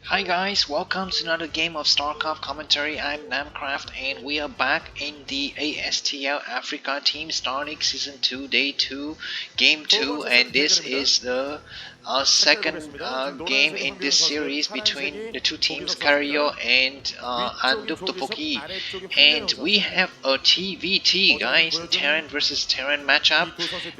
Hi guys, welcome to another game of Starcraft commentary. I'm Namcraft and we are back in the ASTL Africa Team Starlink Season 2 Day 2 Game 2, and this is the second game in this series between the two teams, Carariyo and Angdduk. And we have a TVT guys, Terran versus Terran matchup,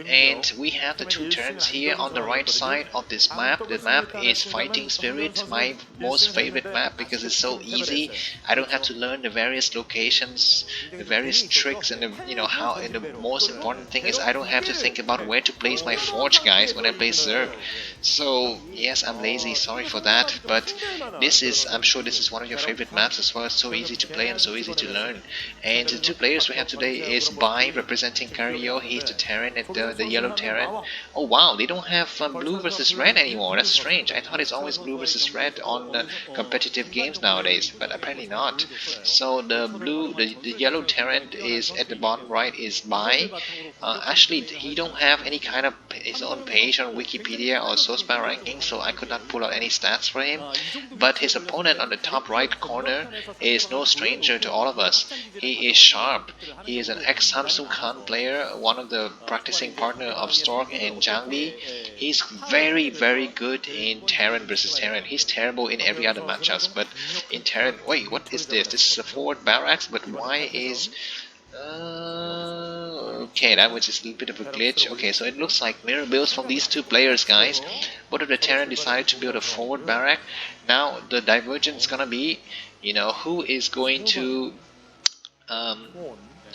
and we have the two Terrans here on the right side of this map. The map is Fighting Spirit, my most favorite map because it's so easy. I don't have to learn the various locations, the various tricks, and how. And the most important thing is I don't have to think about where to place my forge, guys, when I play Zerg. So yes, I'm lazy. Sorry for that, but I'm sure this is one of your favorite maps as well. It's so easy to play and so easy to learn. And the two players we have today is Bai representing Carariyo. He's the Terran and the yellow Terran. Oh wow, they don't have blue versus red anymore. That's strange. I thought it's always blue versus red on competitive games nowadays, but apparently not. So the yellow Terran is at the bottom right is Bai. Actually, he don't have any kind of his own page on Wikipedia or SourceBar ranking, so I could not pull out any stats for him. But his opponent on the top right corner is no stranger to all of us. He is Sharp. He is an ex-Samsung Khan player, one of the practicing partner of Stork and Zhangli. He's very good in Terran versus Terran. He's terrible in every other matchups, but in Terran, wait, what is this? This is a forward barracks, but why is okay, that was just a little bit of a glitch. Okay, so it looks like mirror builds from these two players, guys. Both of the Terran decided to build a forward barrack. Now the divergence is gonna be, who is going to um,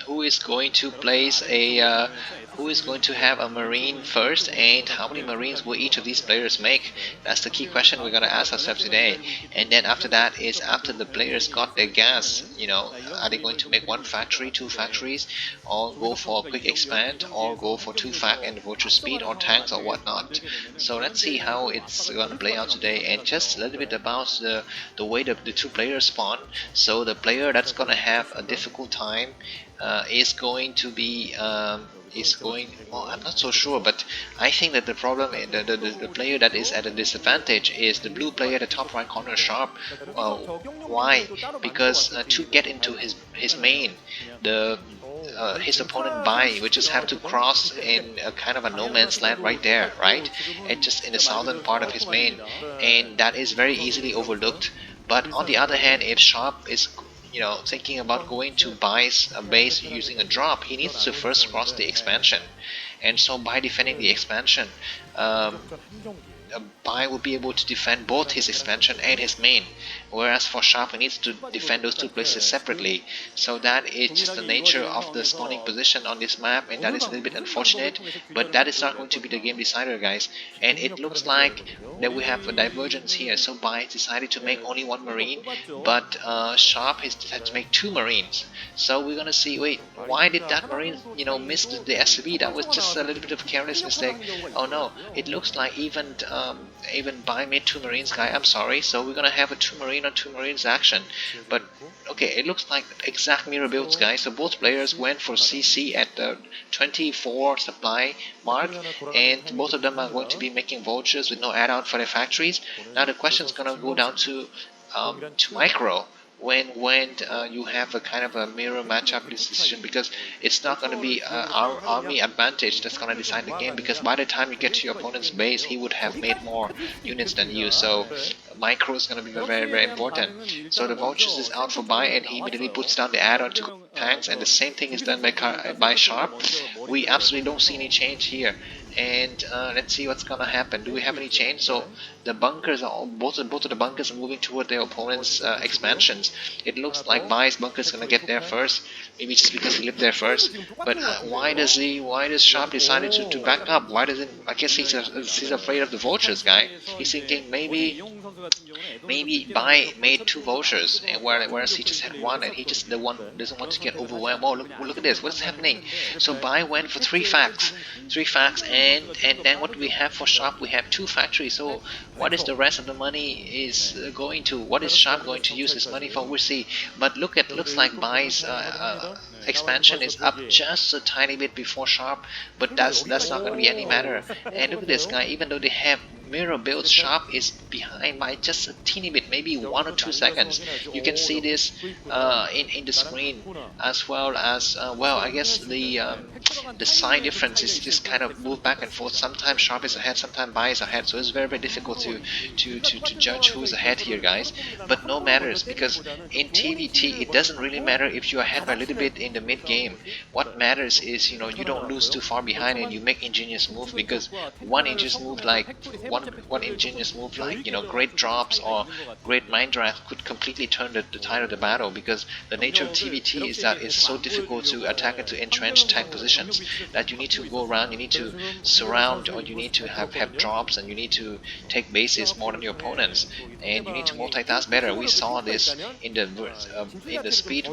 who is going to place a who is going to have a marine first, and how many marines will each of these players make? That's the key question we're going to ask ourselves today. And then after that is, after the players got their gas, are they going to make one factory, two factories, or go for a quick expand, or go for two fac and vulture speed, or tanks, or whatnot? So let's see how it's going to play out today. And just a little bit about the way the two players spawn. So the player that's going to have a difficult time is going to be well, I'm not so sure, but I think that the problem, the player that is at a disadvantage is the blue player at the top right corner, Sharp. Why? Because to get into his main, the his opponent Bai would just have to cross in a kind of a no man's land right there, right? And just in the southern part of his main, and that is very easily overlooked. But on the other hand, if Sharp is thinking about going to buy a base using a drop, he needs to first cross the expansion. And so by defending the expansion, Bai will be able to defend both his expansion and his main, whereas for Sharp he needs to defend those two places separately. So that is just the nature of the spawning position on this map, and that is a little bit unfortunate, but that is not going to be the game decider, guys. And it looks like that we have a divergence here. So Bai decided to make only one marine, but Sharp has decided to make two marines. So we're gonna see, wait, why did that marine miss the SCV? That was just a little bit of a careless mistake. Oh no, it looks like even Bai made two marines, guy. I'm sorry. So we're gonna have a two marine on two marines action. But okay, it looks like exact mirror builds, guys. So both players went for CC at the 24 supply mark, and both of them are going to be making vultures with no add-on for their factories. Now the question is gonna go down to micro, when you have a kind of a mirror matchup decision, because it's not going to be our army advantage that's going to decide the game, because by the time you get to your opponent's base he would have made more units than you. So micro is going to be very important. So the vultures is out for Bai, and he immediately puts down the add-on to tanks, and the same thing is done by Sharp. We absolutely don't see any change here. And let's see what's gonna happen. Do we have any change? So the bunkers are both of the bunkers are moving toward their opponent's expansions. It looks like Bai's bunker is gonna get there first, maybe just because he lived there first. But why does Sharp decided to back up? Why doesn't? I guess he's afraid of the vultures, guy. He's thinking maybe Bai made two vultures, and whereas he just had one, and he just the one doesn't want to get overwhelmed. Oh, look at this, what's happening? So Bai went for three facts, and then what do we have for Sharp? We have two factories. So what is the rest of the money is going to? What is Sharp going to use his money for? We'll see. But looks like Bai's expansion is up just a tiny bit before Sharp, but that's not going to be any matter. And look at this guy, even though they have mirror builds, Sharp is behind by just a teeny bit. maybe 1 or 2 seconds. You can see this in the screen, as well as well, I guess the side difference is just kind of move back and forth. Sometimes Sharp is ahead, sometimes Bai is ahead, so it's very difficult to judge who's ahead here, guys. But no matters, because in TVT it doesn't really matter if you're ahead by a little bit in the mid game. What matters is, you don't lose too far behind and you make ingenious move, because one ingenious move like great drops or great mind draft could completely turn the tide of the battle, because the nature of TVT is that it's so difficult to attack and to entrench tank positions that you need to go around, you need to surround, or you need to have drops, and you need to take bases more than your opponents, and you need to multitask better. We saw this in the speed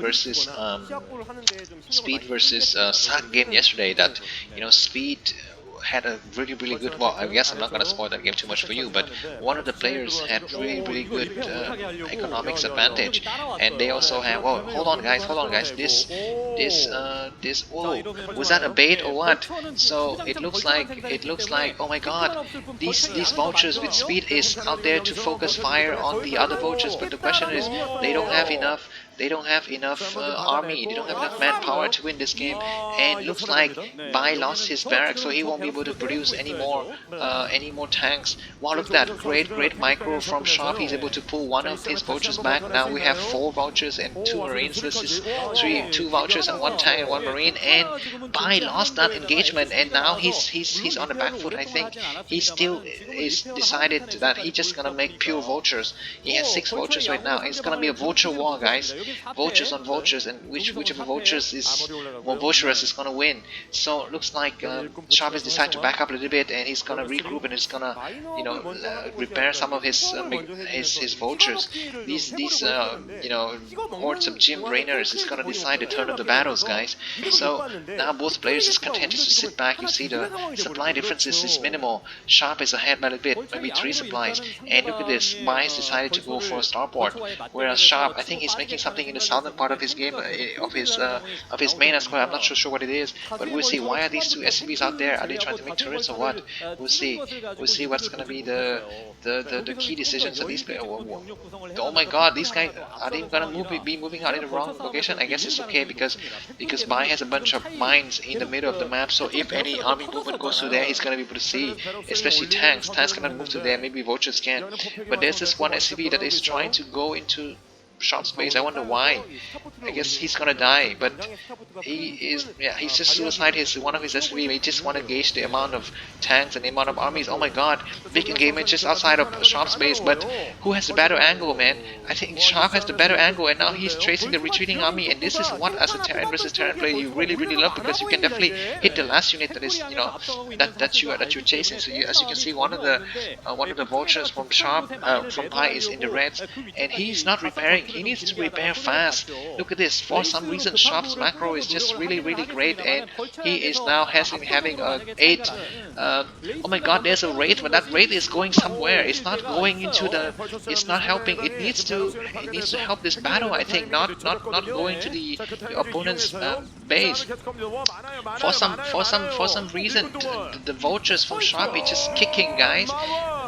versus Sak game yesterday, that speed had a really good, well, I guess I'm not going to spoil that game too much for you, but one of the players had really good economics advantage, and they also had, well, hold on guys, this whoa, was that a bait or what? So it looks like, oh my god, these vultures with speed is out there to focus fire on the other vultures, but the question is, they don't have enough army, they don't have enough manpower to win this game, and it looks like Bai lost his barracks, so he won't be able to produce any more tanks. Wow, look at that, great micro from Sharp. He's able to pull one of his vultures back. Now we have 4 vultures and 2 marines versus 2 vultures and 1 tank and 1 marine, and Bai lost that engagement, and now he's on the back foot. I think he still is decided that he's just gonna make pure vultures. He has 6 vultures right now. It's gonna be a vulture war, guys. Vultures on vultures, and whichever vultures is more vulturous is gonna win. So it looks like Sharp has decided to back up a little bit, and he's gonna regroup, and he's gonna repair some of his vultures. These hordes of gym brainers is gonna decide the turn of the battles, guys. So now both players is content to sit back. You see the supply differences is minimal. Sharp is ahead by a bit, maybe 3 supplies, and look at this, Bai has decided to go for a starport, whereas Sharp, I think he's making something in the southern part of his game, of his main as well. I'm not sure what it is, but we'll see. Why are these 2 SCVs out there? Are they trying to make turrets or what? We'll see what's gonna be the key decisions of these players. Oh my god, these guys, are they gonna be moving out in the wrong location? I guess it's okay, because Bai has a bunch of mines in the middle of the map, so if any army movement goes to there, he's gonna be able to see, especially tanks cannot move to there, maybe vultures can, but there's this one SCV that is trying to go into shot space. I wonder why. I guess he's gonna die, but he's just suicide one of his SCV. He just want to gauge the amount of tanks and the amount of armies. Oh my god, big engagement just outside of Sharp space, but who has the better angle, man? I think Sharp has the better angle, and now he's tracing the retreating army, and this is what, as a Terran versus Terran player, you really love, because you can definitely hit the last unit that is, that you're chasing. So as you can see, one of the vultures from Sharp, from Bai, is in the reds, and he's not repairing. He needs to repair fast. Look at this. For some reason, Sharp's macro is just really great, and he is now having a 8. Oh my god, there's a raid, but that raid is going somewhere. It's not going into the. It's not helping. It needs to help this battle. I think not going to the opponent's base. For some reason, the vultures from Sharp is just kicking, guys.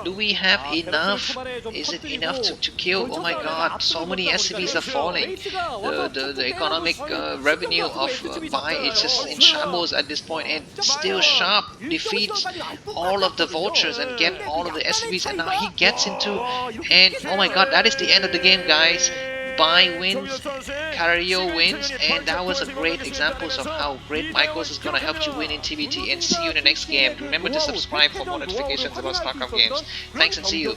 Do we have enough? Is it enough to kill? Oh my god, so many SCVs are falling. The economic revenue of Bai is just in shambles at this point, and still Sharp defeats all of the vultures and get all of the SCVs, and now he gets into, and oh my god, that is the end of the game, guys. Bai wins, Carariyo wins, and that was a great example of how great Michaels is gonna help you win in TVT. And see you in the next game. Remember to subscribe for more notifications about Starcraft games. Thanks and see you.